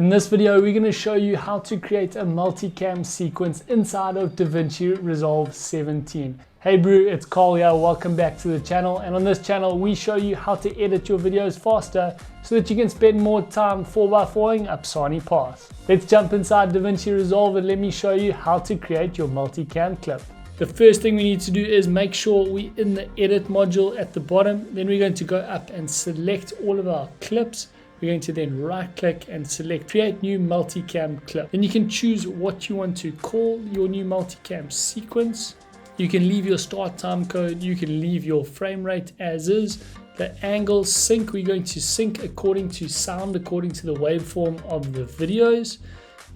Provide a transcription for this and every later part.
In this video, we're going to show you how to create a multicam sequence inside of DaVinci Resolve 17. Hey bro, it's Karl here, welcome back to the channel, and on this channel we show you how to edit your videos faster so that you can spend more time 4x4ing up sunny paths. Let's jump inside DaVinci Resolve and let me show you how to create your multicam clip. The first thing we need to do is make sure we're in the edit module at the bottom. Then we're going to go up and select all of our clips. We're going to then right click and select create new multicam clip. Then you can choose what you want to call your new multicam sequence. You can leave your start time code. You can leave your frame rate as is. The angle sync, we're going to sync according to sound, according to the waveform of the videos.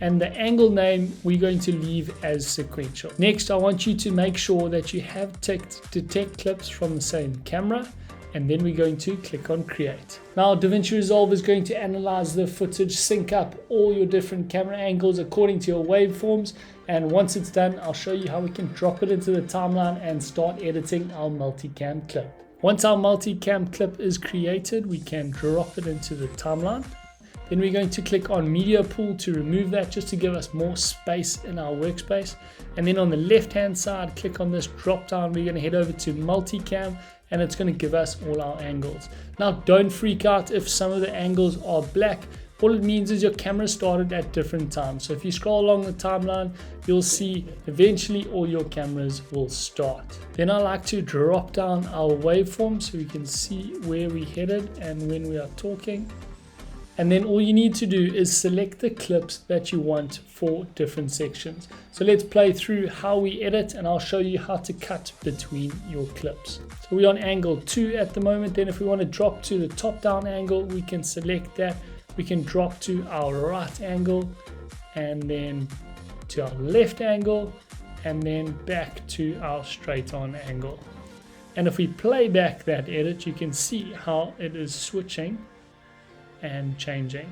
And the angle name we're going to leave as sequential. Next, I want you to make sure that you have ticked detect clips from the same camera, and then we're going to click on create. Now DaVinci Resolve is going to analyze the footage, sync up all your different camera angles according to your waveforms, and once it's done, I'll show you how we can drop it into the timeline and start editing our multicam clip. Once our multicam clip is created, we can drop it into the timeline. Then we're going to click on media pool to remove that, just to give us more space in our workspace. And then on the left hand side, click on this drop down. We're going to head over to multicam and it's going to give us all our angles. Now don't freak out if some of the angles are black. All it means is your camera started at different times. So if you scroll along the timeline, you'll see eventually all your cameras will start. Then I like to drop down our waveform so we can see where we headed and when we are talking. And then all you need to do is select the clips that you want for different sections. So let's play through how we edit, and I'll show you how to cut between your clips. So we're on angle 2 at the moment. Then if we want to drop to the top down angle, we can select that. We can drop to our right angle and then to our left angle and then back to our straight on angle. And if we play back that edit, you can see how it is switching and changing.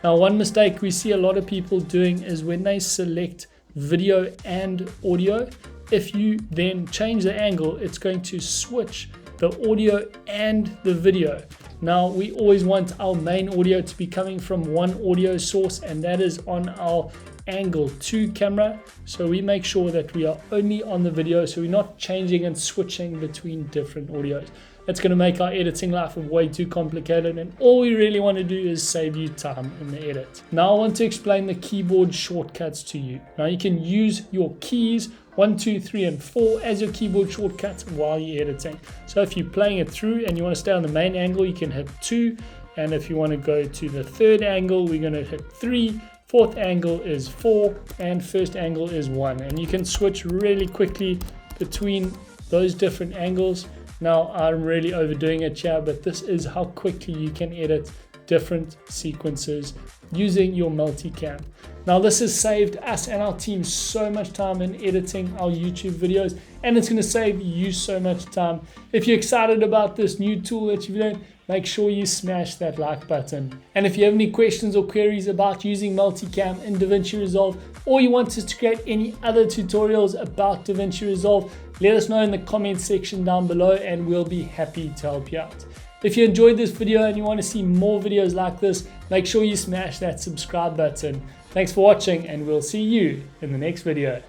Now one mistake we see a lot of people doing is when they select video and audio, if you then change the angle, it's going to switch the audio and the video. Now we always want our main audio to be coming from one audio source, and that is on our angle 2 camera. So we make sure that we are only on the video, so we're not changing and switching between different audios. That's going to make our editing life way too complicated, and all we really want to do is save you time in the edit. Now I want to explain the keyboard shortcuts to you. Now you can use your keys 1, 2, 3, and 4 as your keyboard shortcuts while you're editing. So if you're playing it through and you want to stay on the main angle, you can hit 2, and if you want to go to the third angle, we're going to hit 3. Fourth angle is 4 and first angle is 1, and you can switch really quickly between those different angles. Now I'm really overdoing it here, but this is how quickly you can edit different sequences using your multicam. Now this has saved us and our team so much time in editing our YouTube videos, and it's going to save you so much time. If you're excited about this new tool that you've learned, make sure you smash that like button. And if you have any questions or queries about using multicam in DaVinci Resolve, or you want us to create any other tutorials about DaVinci Resolve, let us know in the comments section down below and we'll be happy to help you out. If you enjoyed this video and you want to see more videos like this, make sure you smash that subscribe button. Thanks for watching, and we'll see you in the next video.